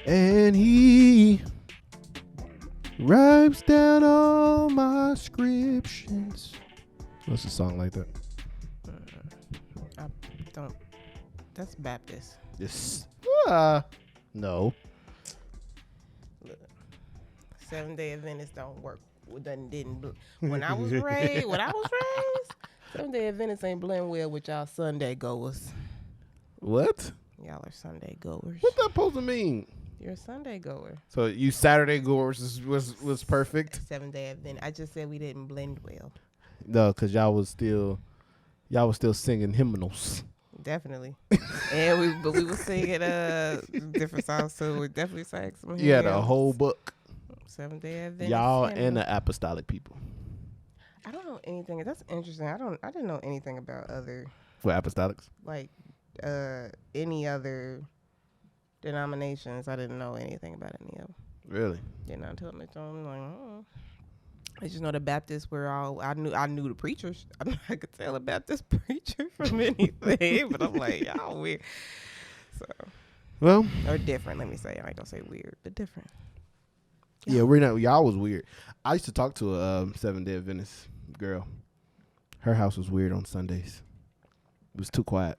And he writes down all my scriptions. What's a song like that? I don't. That's Baptist. Yes. No. Seventh-day Adventists don't work. Didn't. When I was raised, Seventh-day Adventists ain't blend well with y'all Sunday goers. What? Y'all are Sunday goers. What that supposed to mean? You're a Sunday goer. So you Saturday goers was perfect? Seventh-day Adventist. I just said we didn't blend well. No, because y'all was still singing hymnals. Definitely. And we were singing different songs too. We definitely sang some hymns. Yeah, the whole book. Seventh-day Adventist. Y'all hymnal. and the apostolic people. I don't know anything. That's interesting. I didn't know anything about other For apostolics? like any other denominations. I didn't know anything about any of them. Really? Yeah, not until I'm like, oh. I just know the Baptists were all. I knew the preachers. I could tell a Baptist preacher from anything, but I'm like, y'all weird. So, Well, or different. Let me say. I ain't gonna say weird, but different. yeah, we're not. Y'all was weird. I used to talk to a Seventh-day Adventist girl. Her house was weird on Sundays. It was too quiet.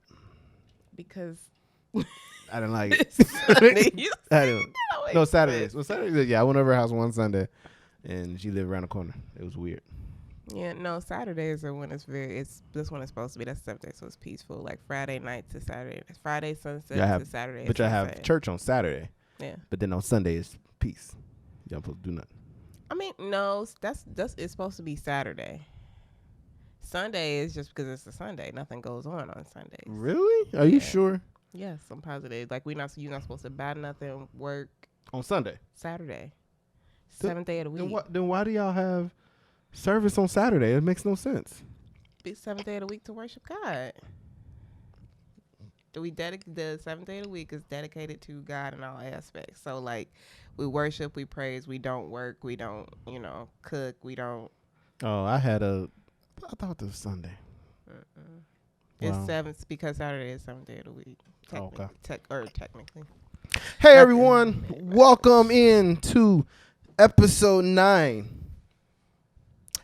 Because I didn't like it. Sunday, I didn't. No, Saturdays. Well, Saturdays. Yeah, I went over her house one Sunday, and she lived around the corner. It was weird. Yeah, no, Saturdays are when it's this one is supposed to be. That's Saturday, so it's peaceful. Like Friday night to Saturday. It's Friday sunset to Saturday. But y'all have church on Saturday. Yeah. But then on Sunday is peace. Y'all supposed to do nothing. I mean, no, that's it's supposed to be Saturday. Sunday is just because it's a Sunday. Nothing goes on Sundays. Really? Are you sure? Yes, I'm positive. Like you're not supposed to buy nothing, work On Sunday. Saturday. Seventh day of the week. Then why do y'all have service on Saturday? It makes no sense. It's seventh day of the week to worship God. The seventh day of the week is dedicated to God in all aspects. So like we worship, we praise, we don't work, we don't, cook, we don't. Oh, I thought it was Sunday. It's Wow. seventh because Saturday is seventh day of the week. Okay. Technically. Hey everyone, welcome in to episode 9.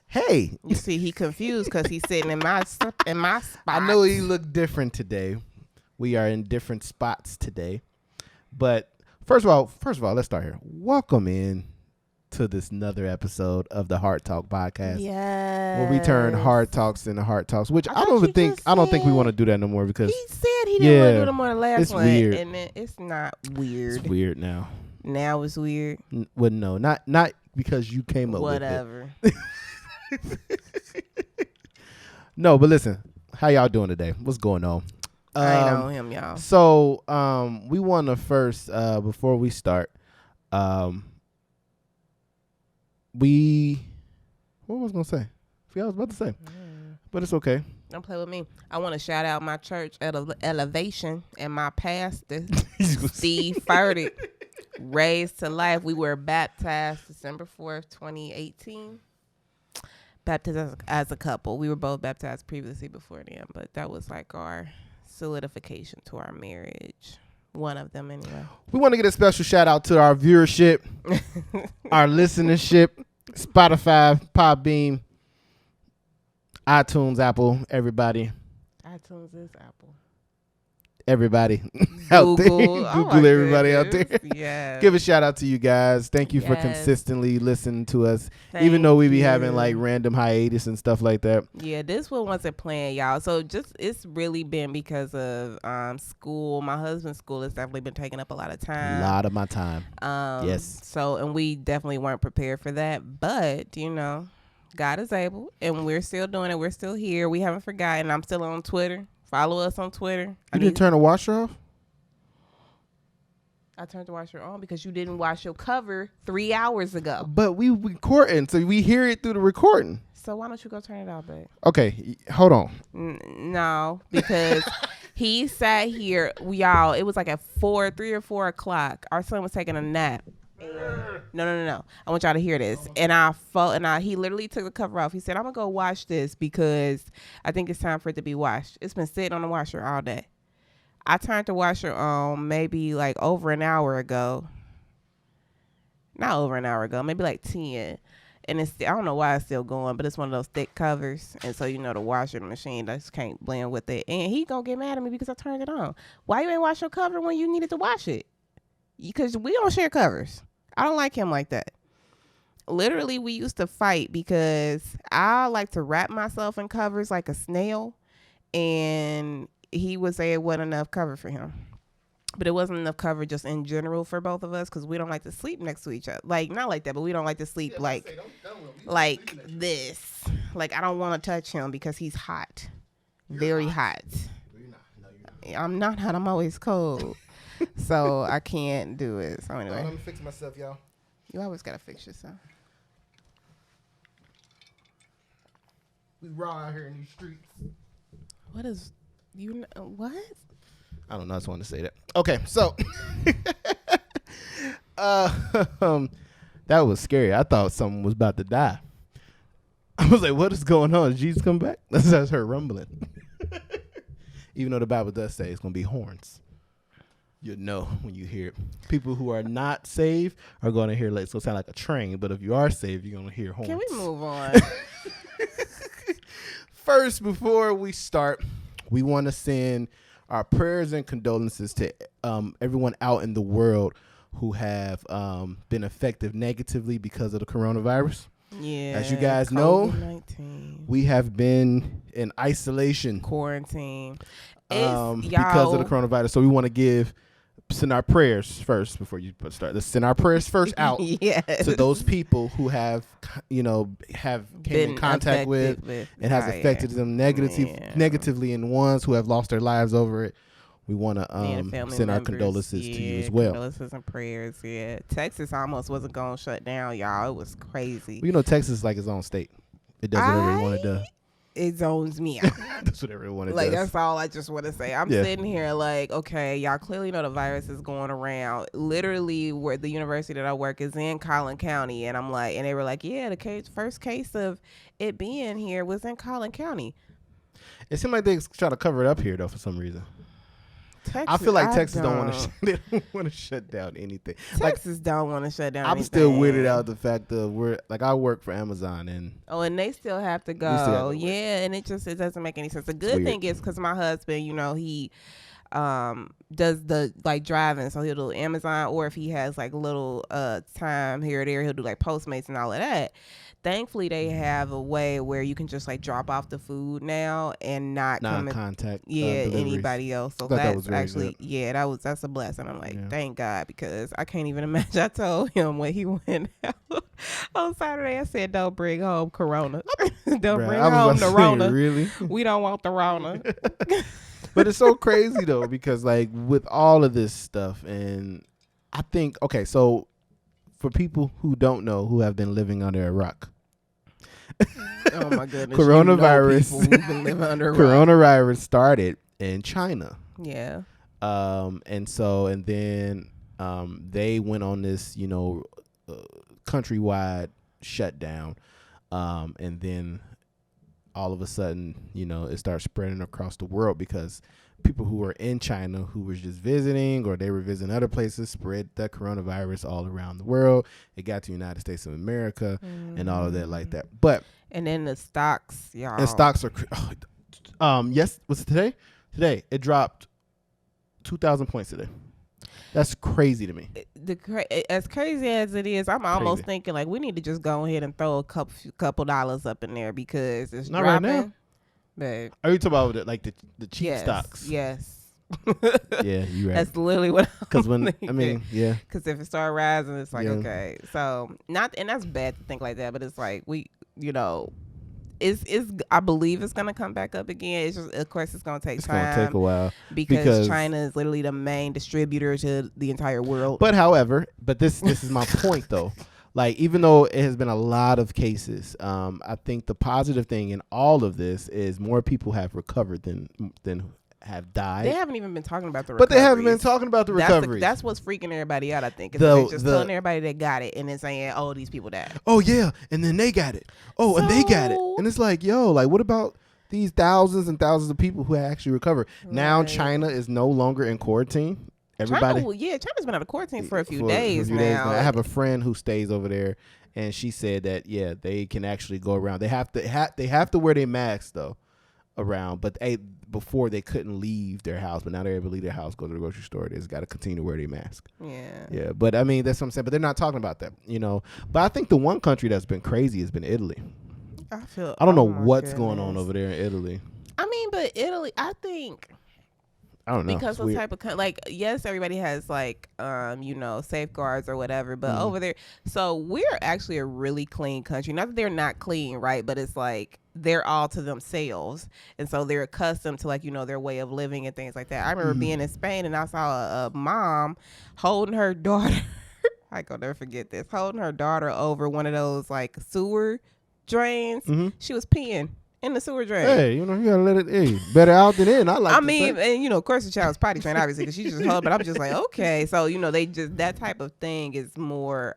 Hey, You see, he confused because he's sitting in my spot. I know he looked different today. We are in different spots today. But first of all, let's start here. Welcome in to this another episode of the Heart Talk podcast. Yeah. Where we turn hard talks into heart talks, which I don't think we want to do that no more because he said he didn't want to do no more than the last it's one. weird. And it's not weird. It's weird now. Now it's weird. Well, no, not because you came up Whatever. with it. No, but listen, how y'all doing today? What's going on? I ain't know him, y'all. So, we want to first, before we start, what was I going to say? I forgot what I was about to say, but it's okay. Don't play with me. I want to shout out my church at Elevation and my pastor, Steve Furtick, raised to life. We were baptized December 4th, 2018. Baptized as a couple. We were both baptized previously before then, but that was like our solidification to our marriage. One of them, anyway. We want to get a special shout out to our viewership, our listenership, Spotify, Podbean, iTunes, Apple, everybody. iTunes is Apple. Everybody out there. Google Everybody out there. Yeah. Give a shout out to you guys. Thank you for consistently listening to us. Even though we be having like random hiatus and stuff like that. Yeah, this one wasn't planned, y'all. So it's really been because of school. My husband's school has definitely been taking up a lot of time. A lot of my time. Yes. So, and we definitely weren't prepared for that. But, God is able. And we're still doing it. We're still here. We haven't forgotten. I'm still on Twitter. Follow us on Twitter. You didn't turn the washer off? I turned the washer on because you didn't wash your cover 3 hours ago. But we recording, so we hear it through the recording. So why don't you go turn it off, babe? Okay, hold on. No, because he sat here, y'all. It was like at 3 or 4 o'clock. Our son was taking a nap. No. I want y'all to hear this. And he literally took the cover off. He said, I'm going to go wash this because I think it's time for it to be washed. It's been sitting on the washer all day. I turned the washer on maybe like over an hour ago. not over an hour ago, maybe like 10. And I don't know why it's still going, but it's one of those thick covers. And so, the washing machine just can't blend with it. And he gonna get mad at me because I turned it on. Why you ain't wash your cover when you needed to wash it? Because we don't share covers. I don't like him like that. Literally, we used to fight because I like to wrap myself in covers like a snail. And he would say it wasn't enough cover for him. But it wasn't enough cover just in general for both of us because we don't like to sleep next to each other. Like, not like that, but we don't like to sleep like this. Like, I don't want to touch him because he's hot. Very hot. No, you're not. I'm not hot. I'm always cold. So I can't do it. So anyway. Let me fix myself, y'all. You always got to fix yourself. We raw out here in these streets. What is... what? I don't know. I just wanted to say that. Okay, so that was scary. I thought someone was about to die. I was like, "What is going on? Did Jesus come back?" That's her rumbling. Even though the Bible does say it's gonna be horns, you know when you hear it. People who are not saved are gonna hear like it's gonna sound like a train, but if you are saved, you're gonna hear horns. Can we move on? First, before we start, we want to send our prayers and condolences to everyone out in the world who have been affected negatively because of the coronavirus. Yeah. As you guys know, COVID-19. we have been in isolation, quarantine, because of the coronavirus. So we want to send our prayers first before you start. Let's send our prayers first out to those people who have came in contact with and has affected them negatively, and ones who have lost their lives over it. We want to send our condolences to you as well. Condolences and prayers. Yeah, Texas almost wasn't going to shut down, y'all. It was crazy. Well, Texas is like its own state. It does whatever it want to do. It zones me out. That's what everyone does. Like, that's all I just want to say. I'm sitting here like, okay, y'all clearly know the virus is going around. Literally, where the university that I work is in Collin County. And I'm like, and they were like, yeah, first case of it being here was in Collin County. It seemed like they try to cover it up here, though, for some reason. Texas, I feel like Texas don't want to shut down anything. Texas don't want to shut down anything. I'm still weirded out the fact that I work for Amazon and they still have to go. Yeah, and it doesn't make any sense. The good thing is because my husband, he does the like driving, so he'll do Amazon, or if he has like little time here or there, he'll do like Postmates and all of that. Thankfully, they have a way where you can just like drop off the food now and not come in contact. Anybody else. So that's actually good. that's a blessing. I'm like, thank God, because I can't even imagine. I told him when he went out on Saturday, I said, "Don't bring home Corona. Don't bring home the Rona. Really? We don't want the Rona." But it's so crazy though, because like with all of this stuff, and I think so. For people who don't know, who have been living under a rock. Oh my goodness. Coronavirus. People who've been living under a rock. Coronavirus started in China. Yeah. And then they went on this, countrywide shutdown. And then all of a sudden, it started spreading across the world because people who were in China who was just visiting, or they were visiting other places, spread that coronavirus all around the world. It got to the United States of America and all of that like that. But and then the stocks, y'all. And stocks are yes, was it today? Today it dropped 2,000 points today. That's crazy to me. As crazy as it is, I'm almost thinking like we need to just go ahead and throw a couple dollars up in there because it's not dropping. Right now. Babe. Are you talking about like the cheap stocks? Yes. Yeah, you're right. That's literally what I'm thinking. Because if it start rising, it's like okay. So and that's bad to think like that, but it's like I believe it's gonna come back up again. It's just, of course, it's gonna take time. It's gonna take a while because China is literally the main distributor to the entire world. But however, this is my point though. Like, even though it has been a lot of cases, I think the positive thing in all of this is more people have recovered than have died. They haven't even been talking about the recovery. But they haven't been talking about the recovery. That's what's freaking everybody out, I think. They're just telling everybody they got it and then saying, oh, these people died. Oh, yeah. And then they got it. Oh, and they got it. And it's like, what about these thousands and thousands of people who actually recovered? Right. Now China is no longer in quarantine. Everybody. China's been out of quarantine for a few days now. I have a friend who stays over there, and she said that they can actually go around. They have to wear their masks though around, but before they couldn't leave their house, but now they're able to leave their house, go to the grocery store. They just got to continue to wear their mask. Yeah. But I mean, that's what I'm saying. But they're not talking about that, But I think the one country that's been crazy has been Italy. I don't know what's going on over there in Italy. I mean, but Italy, I think. I don't know. Because of type of yes, everybody has safeguards or whatever, but over there, so we're actually a really clean country. Not that they're not clean, right? But it's like they're all to themselves, and so they're accustomed to their way of living and things like that. I remember being in Spain and I saw a mom holding her daughter. I can never forget this. Holding her daughter over one of those sewer drains. She was peeing in the sewer drain. Hey, you gotta let it better out than in. I mean, and of course the child's potty trained, obviously, because she just held. But I'm just like, okay, so they just that type of thing is more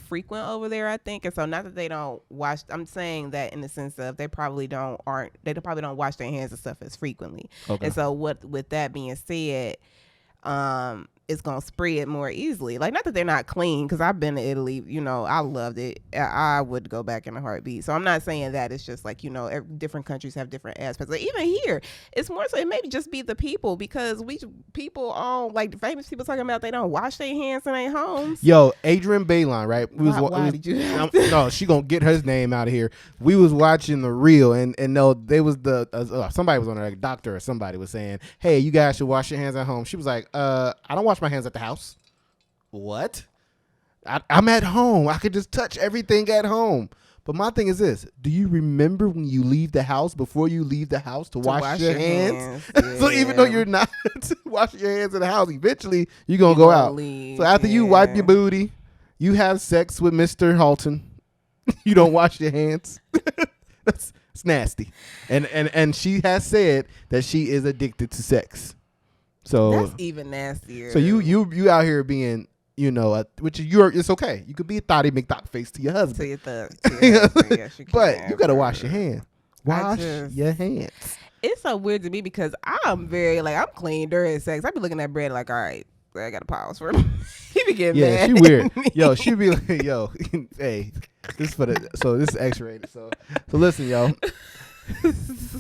frequent over there, I think. And so not that they don't wash. I'm saying that in the sense of they probably don't wash their hands and stuff as frequently. Okay. And so with that being said, it's gonna spread more easily. Not that they're not clean, because I've been to Italy. I loved it. I would go back in a heartbeat. So I'm not saying that. It's just different countries have different aspects. Even here, it's more so it maybe just be the people, because people all famous people talking about they don't wash their hands in their homes. Yo, Adrian Bailon, right? Why did you? No, she gonna get his name out of here. We was watching the reel, and no, they was somebody was on there, doctor or somebody was saying, "Hey, you guys should wash your hands at home." She was like, "I don't wash my hands at the house." What? I'm at home. I could just touch everything at home. But my thing is this: do you remember when you leave the house, before you leave the house, to wash your hands? Yeah. So even though you're not washing your hands in the house, eventually you're gonna go out. So after you wipe your booty, you have sex with Mr. Halton. You don't wash your hands. It's nasty. And she has said that she is addicted to sex. So that's even nastier. So you out here being, which it's okay. You could be a thotty McDock face to your husband. To your husband, yes, you can. But you gotta wash your hands. Wash your hands. It's so weird to me because I'm very I'm clean during sex. I be looking at Brad all right, I gotta pause for a minute. He be getting mad. Yeah, she weird. Yo, she be like, yo, hey, this is X-rated. So listen, yo.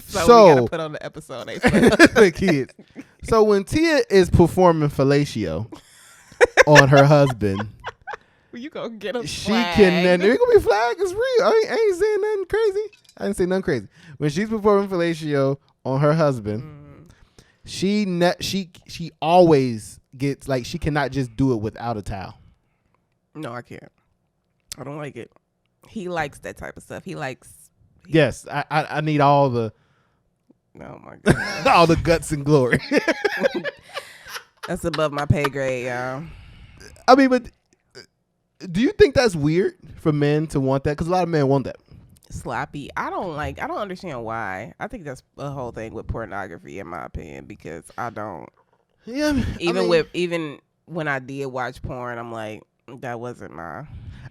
So we gotta put on the episode. The kids. So when Tia is performing fellatio on her husband, you gonna get a she can. They're gonna be flagged. It's real. I ain't saying nothing crazy. I didn't say nothing crazy. When she's performing fellatio on her husband, she always gets she cannot just do it without a towel. No, I can't. I don't like it. He likes that type of stuff. Yes, I need all the. Oh my god! All the guts and glory. That's above my pay grade, y'all. I mean, but do you think that's weird for men to want that? Because a lot of men want that. Sloppy. I don't understand why. I think that's a whole thing with pornography, in my opinion, because I don't. Yeah. Even when I did watch porn, I'm like, that wasn't my.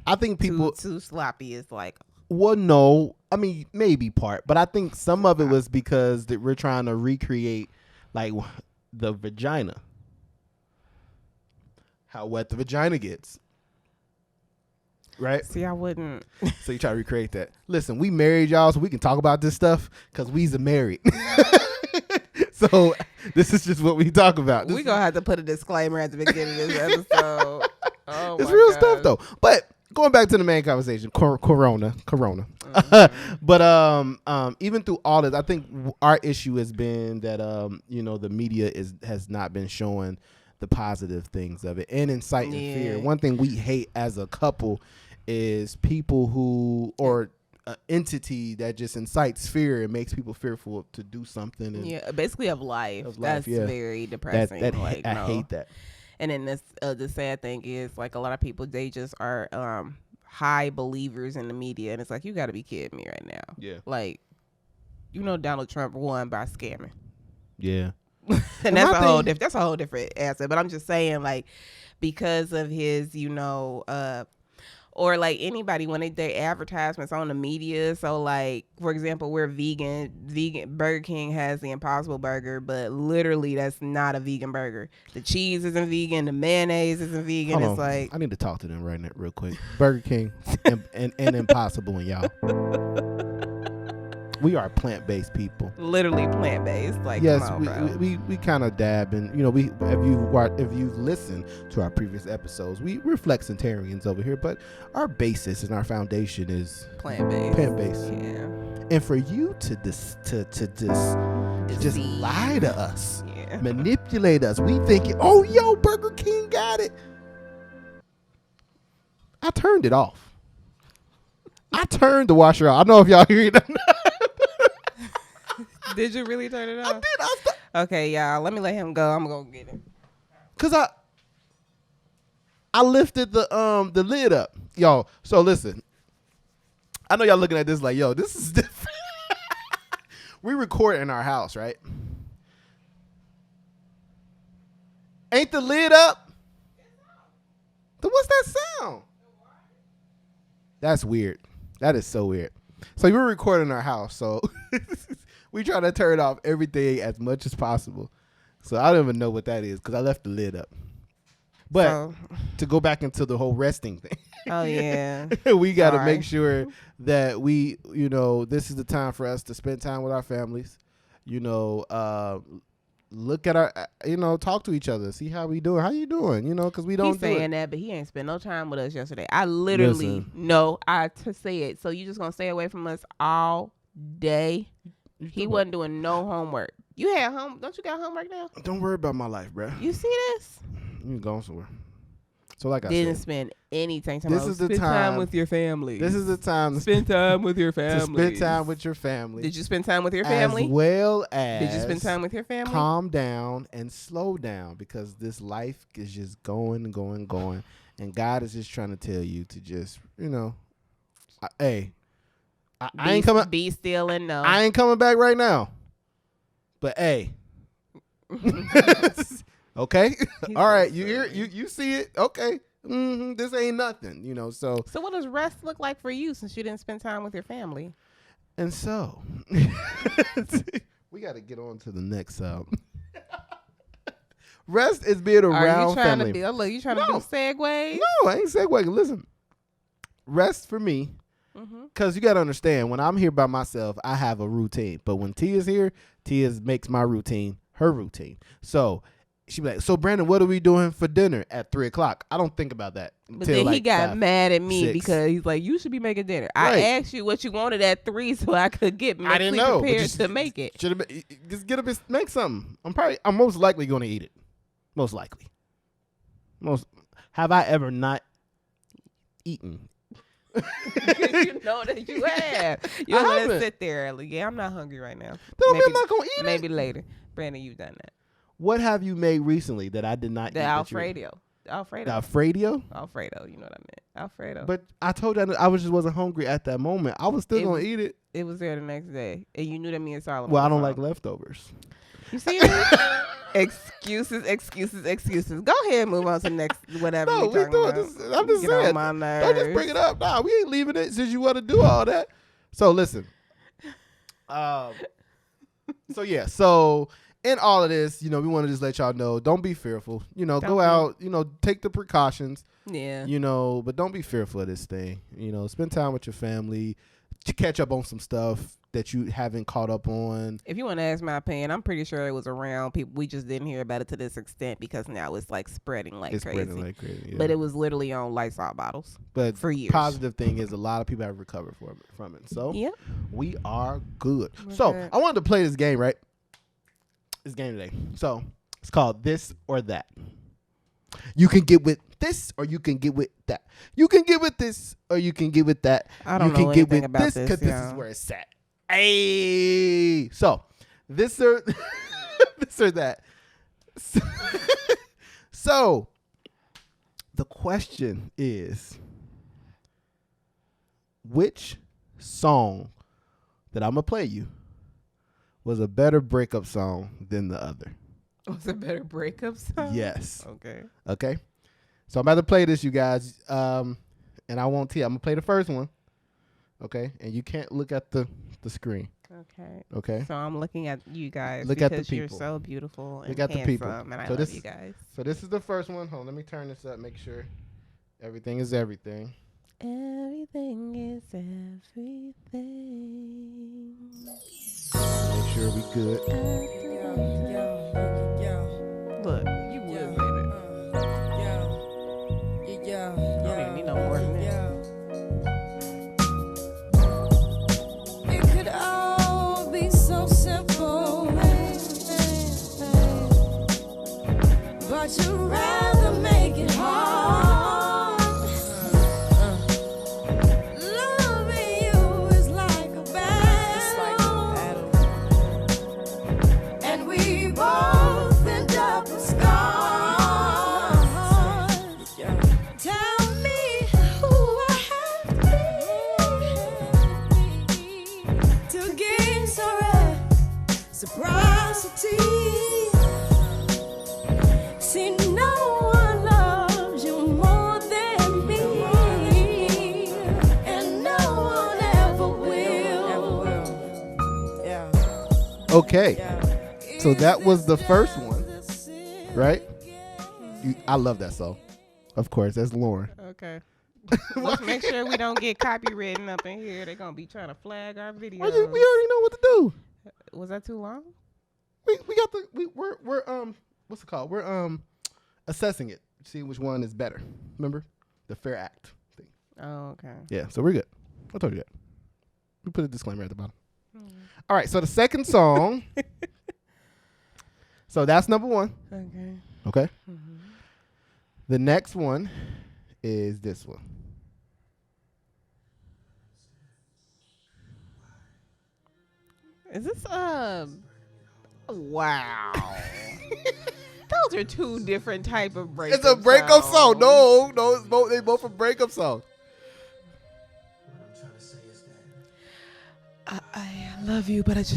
I think people too sloppy is Well, no. I mean, maybe part, but I think some of it was because that we're trying to recreate the vagina, how wet the vagina gets, right? See, I wouldn't. So you try to recreate that. Listen, we married, y'all, so we can talk about this stuff because we's married. So this is just what we talk about. We're going to have to put a disclaimer at the beginning of this episode. Oh, it's real stuff, though. But going back to the main conversation, Corona. Mm-hmm. But even through all this, I think our issue has been that the media has not been showing the positive things of it and inciting fear. One thing we hate as a couple is people who or an entity that just incites fear and makes people fearful to do something. And basically of life. That's very depressing. I hate that. And then this, the sad thing is, a lot of people, they just are high believers in the media, and it's you got to be kidding me right now. Yeah. Donald Trump won by scamming. Yeah. And that's a whole different answer. But I'm just saying, because of his, or like anybody when they advertisements on the media. So like, for example, we're vegan. Burger King has the Impossible Burger, but literally that's not a vegan burger. The cheese isn't vegan. The mayonnaise isn't vegan. Hold it's on. like I need to talk to them right now, real quick. Burger King and Impossible, and y'all. We are plant-based people. literally plant-based. Like, Yes, come on, bro. we kind of dab, and if you've listened to our previous episodes, we're flexitarians over here, but our basis and our foundation is Plant-based. Yeah. And for you to just lie to us, manipulate us, we thinking, oh, yo, Burger King got it. I turned it off. I turned the washer off. I don't know if y'all hear it or not. Did you really turn it off? I did. Okay, y'all. Let me let him go. I'm gonna go get him. Cause I lifted the lid up, y'all. So listen, I know y'all looking at this like, yo, this is different. We record in our house, right? Ain't the lid up? Then what's that sound? That's weird. That is so weird. So we're recording in our house, so we try to turn off everything as much as possible. So I don't even know what that is because I left the lid up. But to go back into the whole resting thing. Oh, yeah. We got to make sure that we, this is the time for us to spend time with our families, look at our, talk to each other, see how we doing. How you doing? Because we don't He's saying that, but he ain't spent no time with us yesterday. I literally to say it. So you just going to stay away from us all day? He wasn't doing no homework. You had don't you got homework now? Don't worry about my life, bro. You see this? You going somewhere. So like I didn't said, spend any time. This is the time with your family. This is the time to spend time with your family. To spend time with your family. Did you spend time with your family? As well as did you spend time with your family? Calm down and slow down because this life is just going, and God is just trying to tell you to just, I ain't coming. Be still and know. I ain't coming back right now. But hey. Okay. All right. You hear? You see it? Okay. This ain't nothing. So what does rest look like for you since you didn't spend time with your family? And so we got to get on to the next. Rest is being around family. You trying to do segues? No, I ain't segueing. Listen, rest for me. Because you got to understand, when I'm here by myself, I have a routine. But when Tia's here, Tia makes my routine her routine. So she be like, so Brandon, what are we doing for dinner at 3:00? I don't think about that. But then he got mad at me because he's like, you should be making dinner. Right. I asked you what you wanted at 3 so I could get mentally prepared to make it. Should have just get up and make something. I'm most likely going to eat it. Most likely. Have I ever not eaten? You know that you have. You're going to sit there. Like, yeah, I'm not hungry right now. Maybe I'm not going to eat it. Maybe later. Brandon, you've done that. What have you made recently that I did not eat? The Alfredo. Alfredo? Alfredo, you know what I meant. Alfredo. But I told you I just wasn't hungry at that moment. I was still going to eat it. It was there the next day. And you knew that me and Solomon. Well, I don't like leftovers. You see that? Excuses. Go ahead and move on to the next whatever. No, we doing this. I'm just saying. Don't just bring it up. Nah, we ain't leaving it since you want to do all that. So listen. So in all of this, we want to just let y'all know, don't be fearful. Go out, take the precautions. Yeah. But don't be fearful of this thing. Spend time with your family, catch up on some stuff that you haven't caught up on. If you want to ask my opinion, I'm pretty sure it was around people. We just didn't hear about it to this extent because now it's like spreading like crazy. Yeah. But it was literally on Lysol bottles. But for years. Positive thing is a lot of people have recovered from it. So we are good. We're good. I wanted to play this game, right? This game today. So it's called This or That. You can get with this or you can get with that. You can get with this or you can get with that. I don't know anything about this because this is where it's at. Hey, so this or this or that. So the question is, which song that I'm gonna play you was a better breakup song than the other? Was a better breakup song? Yes. Okay. So I'm about to play this, you guys. and I won't tell you. I'm gonna play the first one. Okay, and you can't look at the screen. Okay. Okay. So I'm looking at you guys Look at the because you're people. so beautiful and Look at the people. handsome, and I So love this- you guys. So this is the first one. Hold on, let me turn this up. Make sure everything is everything. Everything is everything. Make sure we good. Look, you would say that. I don't even need no more than this. It could all be so simple, but you'd rather make it hard. Loving you is like a battle, and we both end up with scars. Tell me who I have to be to gain so reciprocity. See, no one loves you more than me, and no one ever will. Okay. So that was the first one, right? I love that song. Of course, that's Lauren. Okay. Let's make sure we don't get copywritten up in here. They're gonna be trying to flag our videos. We already know what to do. Was that too long? We're what's it called? We're assessing it, see which one is better. Remember the fair act thing. Oh, okay. Yeah, so we're good. I told you that. We put a disclaimer at the bottom. All right, so the second song. So that's number one. Okay. Okay. The next one is this one. Is this wow. Those are two different type of breakup It's a breakup song. songs. No, it's both. They both are breakup songs. I love you, but it's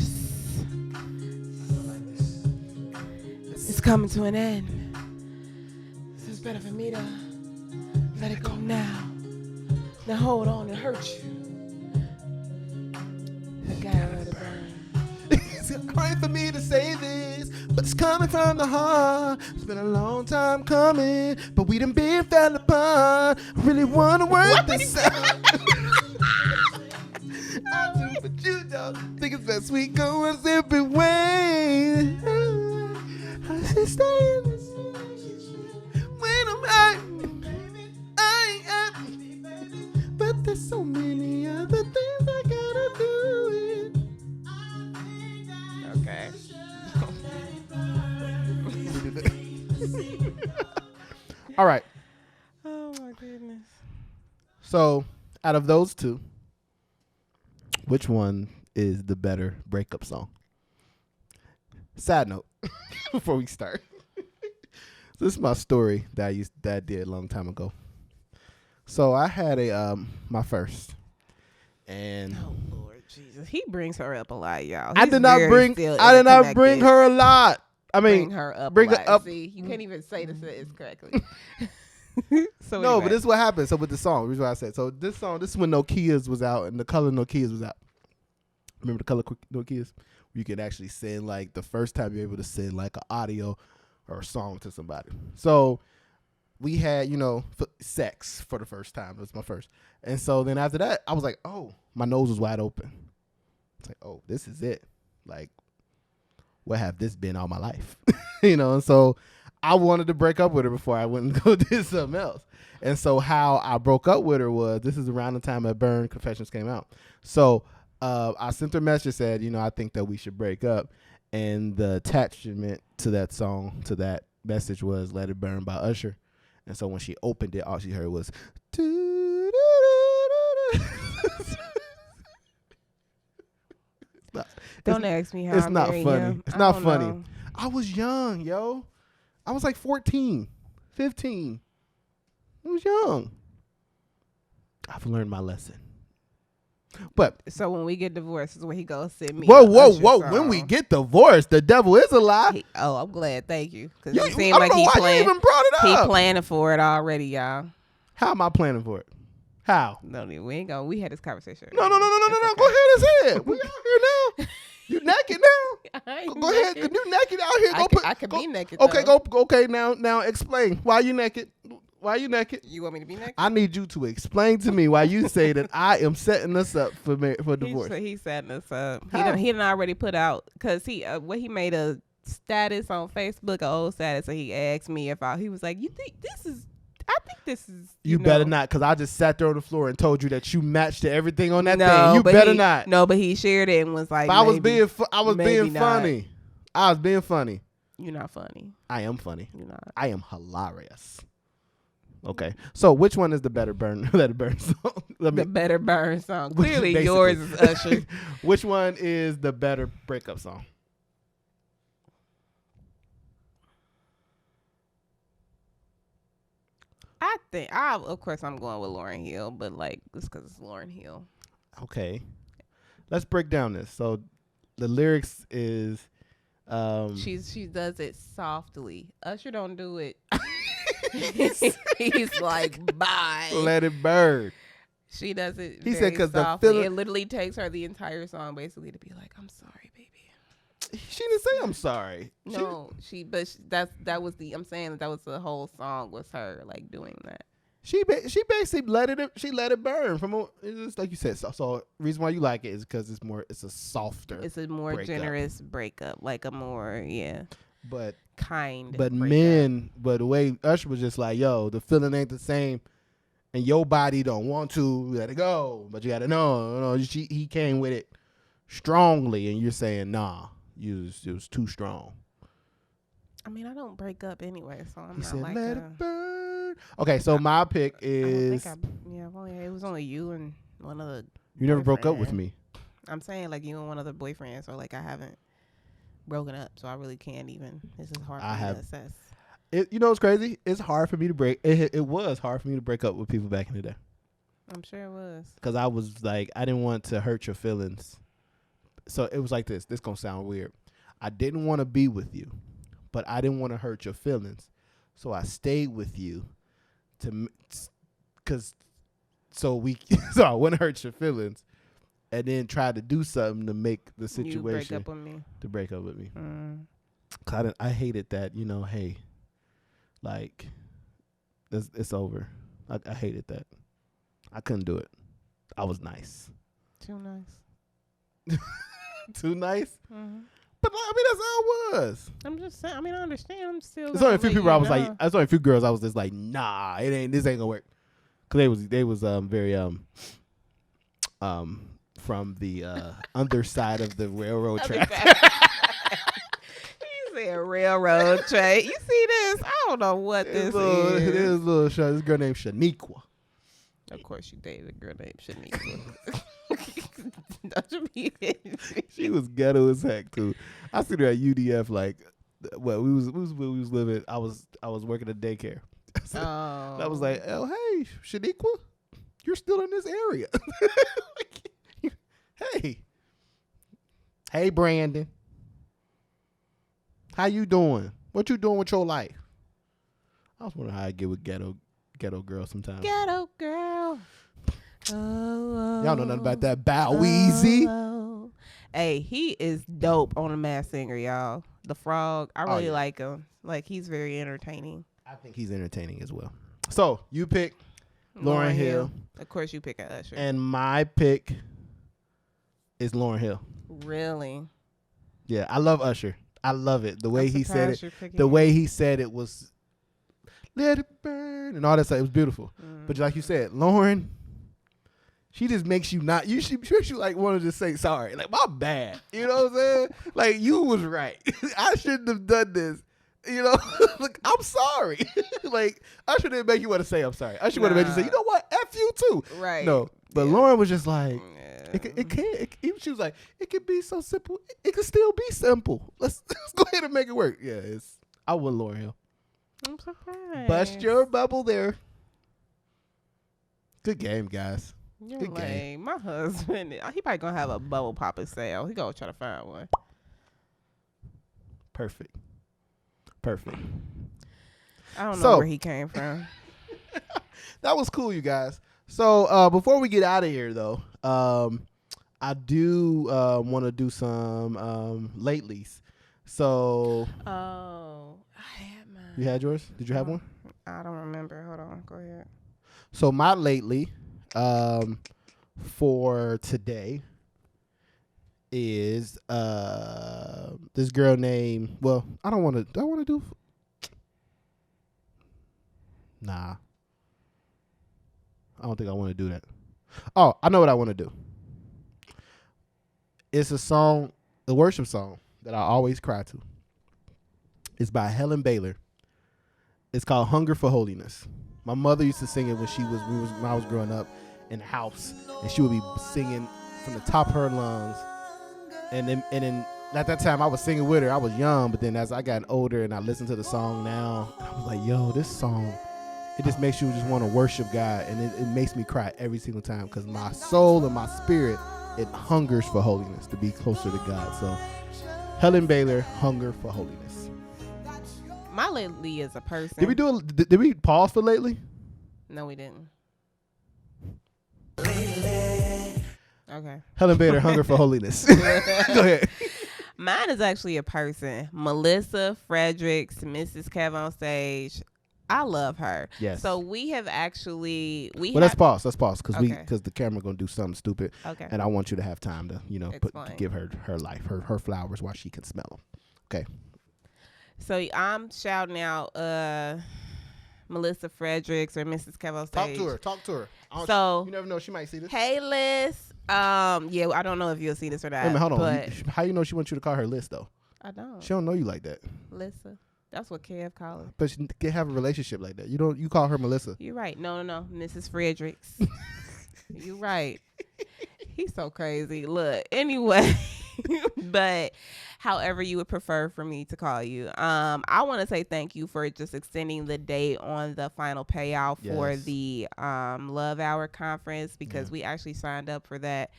coming to an end. So it's better for me to let it go now. Now hold on, it hurts you. I gotta let it burn. It's hard for me to say this, but it's coming from the heart. It's been a long time coming, but we done been fell apart. I really wanna work this out. I do, but you don't think it's best we go a separate way. I should stay in this when I'm hurt. I ain't happy, but there's so many other things I gotta do. Okay. All right. Oh my goodness. So, out of those two, which one is the better breakup song? Side note, before we start. This is my story that I did a long time ago. So I had my first, and Oh Lord Jesus, he brings her up a lot, y'all. I He's did not very bring still bring interconnected. her a lot. I mean, Bring her up. bring a her lot. up. See, you can't even say the sentence correctly. So no, anyway. but this is what happened. So with the song, this is what I said. So this song, this is when Nokia's was out and the color Nokia's was out. Remember the color Nokia's? You could actually send like the first time you're able to send like an audio or a song to somebody. So we had, sex for the first time. It was my first. And so then after that, I was like, oh, my nose was wide open. It's like, oh, this is it. Like, where have this been all my life? And so I wanted to break up with her before I went and go do something else. And so how I broke up with her was, this is around the time that Burn Confessions came out. So I sent her a message, said, I think that we should break up. And the attachment to that song, to that message was Let It Burn by Usher. And so when she opened it, all she heard was, Don't ask me how it's I not married funny. him. It's I not don't funny. know. I was young, yo. I was like 14, 15. I was young. I've learned my lesson. But So when we get divorced, is when he goes send me. whoa. a Usher When we song. get divorced, the devil is a lie. I'm glad. Thank you. Because Yo, it I seemed don't like know he why you planned. even brought it He up. planning for it already, y'all. How am I planning for it? How? No, we ain't gonna. We had this conversation. No. Go ahead and say it. We out here now. You naked now? I ain't Go ahead. naked. You naked out here? I could be naked. Okay, though. go. Okay, now explain. Why you naked? Why you naked? You want me to be naked? I need you to explain to me why you say that I am setting us up for divorce. He's setting us up. How? He done already put out because he made a status on Facebook, an old status, and he asked me if he was like, you think this is? I think this is. You know. better not, because I just sat there on the floor and told you that you matched to everything on that No, thing. You but better not. No, but he shared it and was like, But I was maybe, being not. funny. I was being funny. You're not funny. I am funny. You're not. I am hilarious. Okay, so which one is the better burn? Let it burn song. The better burn song. Which is Clearly, basically- yours is Usher. Which one is the better breakup song? I think of course I'm going with Lauryn Hill, but like just because it's Lauryn Hill. Okay, let's break down this. So the lyrics is She does it softly. Usher don't do it. He's like, bye. let it burn. She does it. He He said said 'cause the softly. feeling- It literally takes her the entire song basically to be like, "I'm sorry, baby." She didn't say I'm sorry. No, that was the. I'm saying that was the whole song was her like doing that. She basically let it burn it's just like you said. So reason why you like it is because it's a softer. It's a more breakup. generous breakup, like a more But kind. but breakup. but the way Usher was just like, yo, the feeling ain't the same, and your body don't want to let it go, but you gotta know. He came with it strongly, and you're saying nah, it was too strong. I mean, I don't break up anyway, so I'm He not said, like let it burn. Okay, so my pick is it was only you and one other. you never broke up with boyfriend. me. I'm saying like you and one other boyfriend, so like I haven't broken up, so I really can't even. This is hard for me to assess. You know what's crazy? It's hard for me to break. It was hard for me to break up with people back in the day I'm sure it was. because I was like, I didn't want to hurt your feelings. So it was like this. This gonna sound weird. I didn't want to be with you, but I didn't want to hurt your feelings, so I stayed with you so I wouldn't hurt your feelings, and then try to do something to make the situation You break up with me. to break up with me. Mm. 'Cause I hated that. Hey, like it's over. I hated that. I couldn't do it. I was nice. Too nice. Too nice. Mm-hmm. But I mean, that's how it was. I'm just saying. I mean, I understand. I'm still. There's only a few people I was like. There's only a few girls I was just like, nah, this ain't gonna work. Cause they was very from the underside of the railroad track. He said railroad track. You see this? I don't know what this is. It is a little show. This girl named Shaniqua. Of course, you dated a girl named Shaniqua. Don't you mean it? She was ghetto as heck too. I seen her at UDF. Like, well, we was living. I was working at daycare. So I was like, oh hey, Shaniqua, you're still in this area. Hey, Brandon, how you doing? What you doing with your life? I was wondering how I get with ghetto girls sometimes. Ghetto girl. Oh, Y'all know nothing about that Bow Weezy. oh. Hey, he is dope on The Masked Singer, y'all. The Frog. I really like him. Like, he's very entertaining. I think he's entertaining as well. So you pick Lauryn Hill. Of course, you pick Usher. And my pick is Lauryn Hill. Really? Yeah, I love Usher. I love it. The way I'm he said surprised it. you're picking The him. way he said it was let it burn and all that stuff. It was beautiful. But like you said, Lauryn, she just makes you not. She makes you like want to just say sorry. Like, my bad. You know what I'm saying? Like, you was right. I shouldn't have done this. Like, I'm sorry. Like, Usher didn't make you want to say I'm sorry. Usher would have made you say, you know what? F you too. Right. No, but Lauryn was just like, Yeah. even she was like, it could be so simple. It could still be simple. Let's go ahead and make it work. Yeah, I want Lauryn Hill. I'm surprised. Bust your bubble there. Good game, guys. You're Good game. lame. My husband, he probably gonna have a bubble popper sale. He gonna try to find one. Perfect. I don't know So- where he came from. That was cool, you guys. So before we get out of here, though, I do want to do some latelys. So I had mine. you had yours? Did you have one? I don't remember. Hold on. Go ahead. So my lately for today is this girl named. Well, I don't want to. Do I want to do? Nah. I don't think I want to do that. Oh, I know what I want to do. It's a song, a worship song that I always cry to. It's by Helen Baylor. It's called "Hunger for Holiness." My mother used to sing it when I was growing up in the house, and she would be singing from the top of her lungs. And then at that time I was singing with her. I was young, but then as I got older and I listened to the song now, I was like, yo, this song, it just makes you just want to worship God, and it makes me cry every single time because my soul and my spirit, it hungers for holiness, to be closer to God. So Helen Baylor, "Hunger for Holiness." My lately is a person. Did we pause for lately? No, we didn't. Okay. Helen Baylor, "Hunger for Holiness." Go ahead. Mine is actually a person. Melissa Fredericks, Mrs. Kev on stage. I love her. Yes. So we have actually Let's pause because Okay. the camera gonna do something stupid. Okay. And I want you to have time to Explain. give her life, her flowers while she can smell them. Okay. So I'm shouting out Melissa Fredericks or Mrs. Kev on stage. Talk to her. So You never know, she might see this. hey, Liz. Yeah, I don't know if you'll see this or not. Wait a minute, hold on. But How you know she wants you to call her Liz though? I don't. She don't know you like that. Melissa. That's what Kev call her. But she can have a relationship like that. You call her Melissa. You're right. No, Mrs. Fredericks. You're right. He's so crazy. Look, anyway, but however you would prefer for me to call you. I want to say thank you for just extending the date on the final payout for Yes. the Love Hour conference, because we actually signed up for that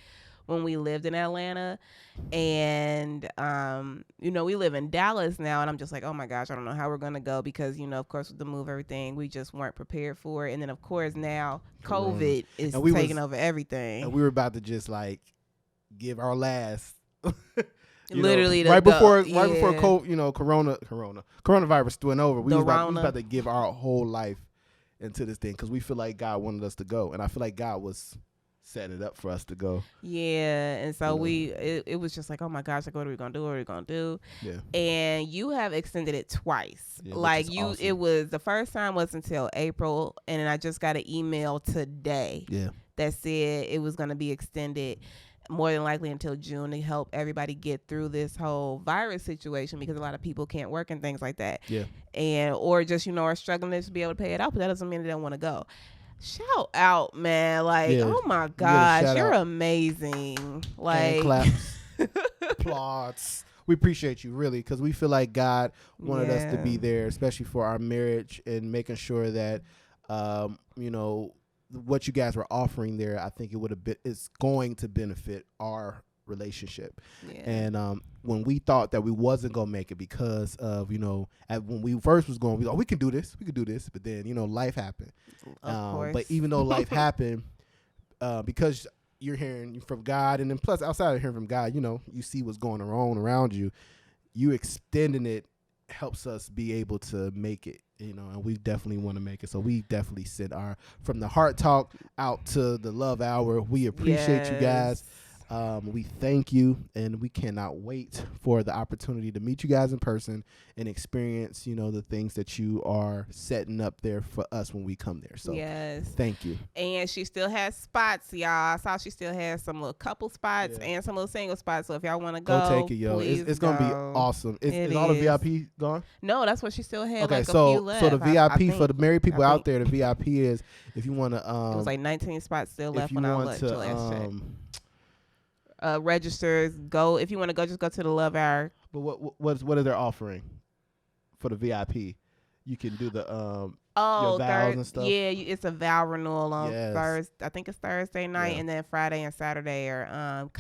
when we lived in Atlanta. And we live in Dallas now, and I'm just like, oh my gosh, I don't know how we're gonna go, because of course with the move, everything, we just weren't prepared for it. And then of course now COVID is taking over everything. And we were about to just like give our last Literally right before yeah. coronavirus went over. We was Rona. about to give our whole life into this thing because we feel like God wanted us to go, and I feel like God was setting it up for us to go. Yeah, and so it was just like, oh my gosh, like what are we gonna do? What are we gonna do? Yeah. And you have extended it twice. Yeah, like which is you, awesome. it was the first time was until April, and then I just got an email today that said it was gonna be extended more than likely until June to help everybody get through this whole virus situation, because a lot of people can't work and things like that. Yeah. And or just are struggling to be able to pay it out, but that doesn't mean they don't want to go. Shout out, man. Like, oh my gosh, you're amazing. Like, and claps, applause. We appreciate you, really, because we feel like God wanted us to be there, especially for our marriage, and making sure that, what you guys were offering there, I think it's going to benefit our relationship. Yeah. And when we thought that we wasn't gonna make it because of when we first was going, we can do this, but then life happened. Of course. But even though life happened, because you're hearing from God, and then plus outside of hearing from God, you see what's going on around you. You extending it helps us be able to make it. And we definitely want to make it. So we definitely send from the heart talk out to the love hour. We appreciate you guys. We thank you, and we cannot wait for the opportunity to meet you guys in person and experience, the things that you are setting up there for us when we come there. So thank you. And she still has spots, y'all. I saw she still has some little couple spots and some little single spots. So if y'all want to go take it, yo. It's going to be awesome. Is all the VIP gone? No, that's what she still had. Okay, like a few left. So the VIP for the married people out there, the VIP is if you want to. It was like 19 spots still left when I looked to last check. Registers, go if you want to go, just go to the Love Hour. But what are they offering for the VIP? You can do the your vows and stuff. Yeah, it's a vow renewal on Thursday. I think it's Thursday night, and then Friday and Saturday are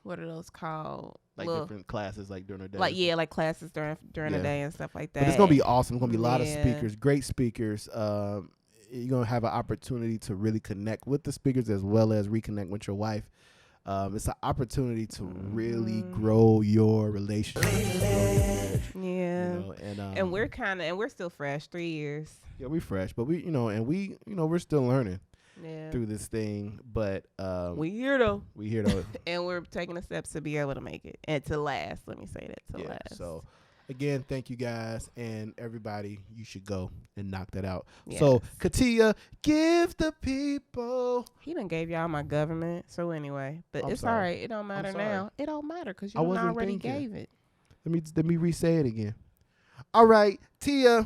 what are those called? Like different classes, like during the day. Like classes during the day and stuff like that. But it's gonna be awesome. It's gonna be a lot of speakers, great speakers. you're gonna have an opportunity to really connect with the speakers as well as reconnect with your wife. It's an opportunity to really grow your relationship. Yeah. You know, And we're still fresh, 3 years. Yeah, we fresh, but we're still learning Yeah. through this thing. But We here though. And we're taking the steps to be able to make it and to last. Let me say that, to last. So again, thank you guys and everybody. You should go and knock that out. Yes. So Katia, give the people. He done gave y'all my government. So anyway, but I'm it's sorry. all right. It don't matter sorry. now. It don't matter because I you wasn't already thinking. gave it. Let me re-say it again. All right, Tia,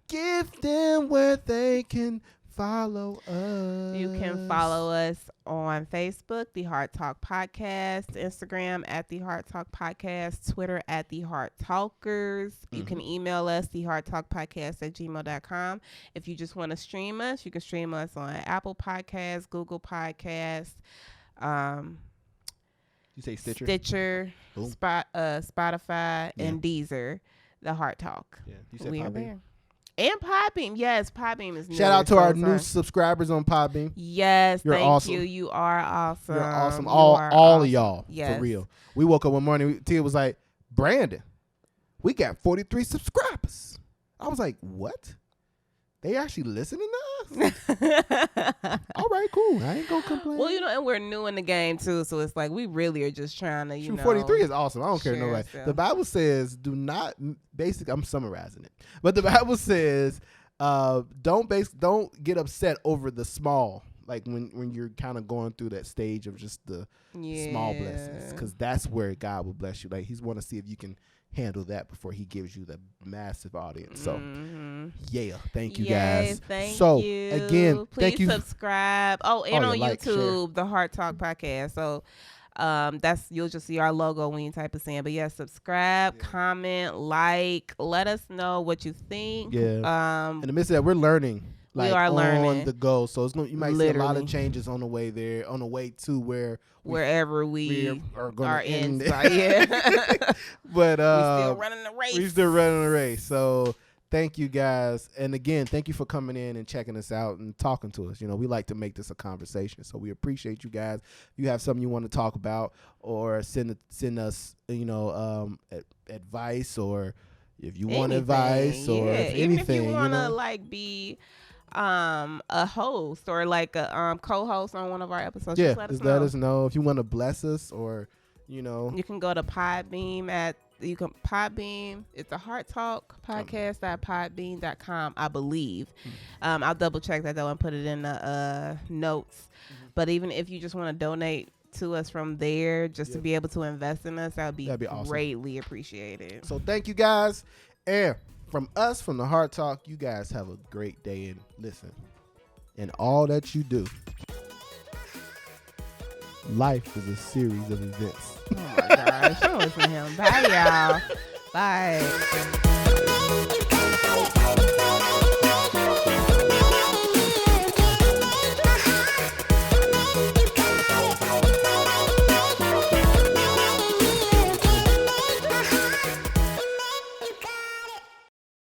give them where they can follow us. You can follow us on Facebook, The Heart Talk Podcast, Instagram at The Heart Talk Podcast, Twitter at The Heart Talkers. You can email us, thehearttalkpodcast@gmail.com. If you just want to stream us, you can stream us on Apple Podcasts, Google Podcasts, You say Stitcher? Boom. Spotify, and Deezer. The Heart Talk. Yeah. You said We are Podbean? there. And Podbean. Yes, Podbean is new. Shout out to our new subscribers on Podbean. Yes, You're thank awesome. you. You are awesome. You're awesome. You All are of awesome. y'all. Yes. For real. We woke up one morning. Tia was like, Brandon, we got 43 subscribers. I was like, what? They actually listening to us? All right, cool. I ain't gonna complain. Well, and we're new in the game too, so it's like we really are just trying to, Shoot, 43 is awesome. I don't care share nobody. stuff. The Bible says, do not. Basically, I'm summarizing it, but the Bible says, don't get upset over the small. Like when you're kind of going through that stage of just the small blessings, because that's where God will bless you. Like He's want to see if you can handle that before He gives you the massive audience. So yeah, thank you guys. Thank so you. Again, please thank you. subscribe. And on like, YouTube, The Heart Talk Podcast. So you'll just see our logo when you type us in. But yeah, subscribe, comment, like, let us know what you think. Yeah. In the midst of that, we're learning. Like, we are learning on the go, so you might see a lot of Literally. changes on the way there, on the way to wherever we are going are to end. Yeah. But we still running the race. We still running the race. So thank you guys, and again, thank you for coming in and checking us out and talking to us. We like to make this a conversation, so we appreciate you guys. If you have something you want to talk about, or send us, advice, or if you want advice, or if even anything, if you want to be a host or like a co-host on one of our episodes, just let us know. If you want to bless us, or you can go to Podbean Podbean. It's a Heart Talk podcast.podbean.com, I believe. I'll double check that though and put it in the notes. But even if you just want to donate to us from there, just to be able to invest in us, that'd be awesome. Greatly appreciated. So thank you guys. And from us, from the Heart Talk, you guys have a great day, and listen, in all that you do, life is a series of events. Oh my gosh. Don't listen to him. Bye, y'all. Bye.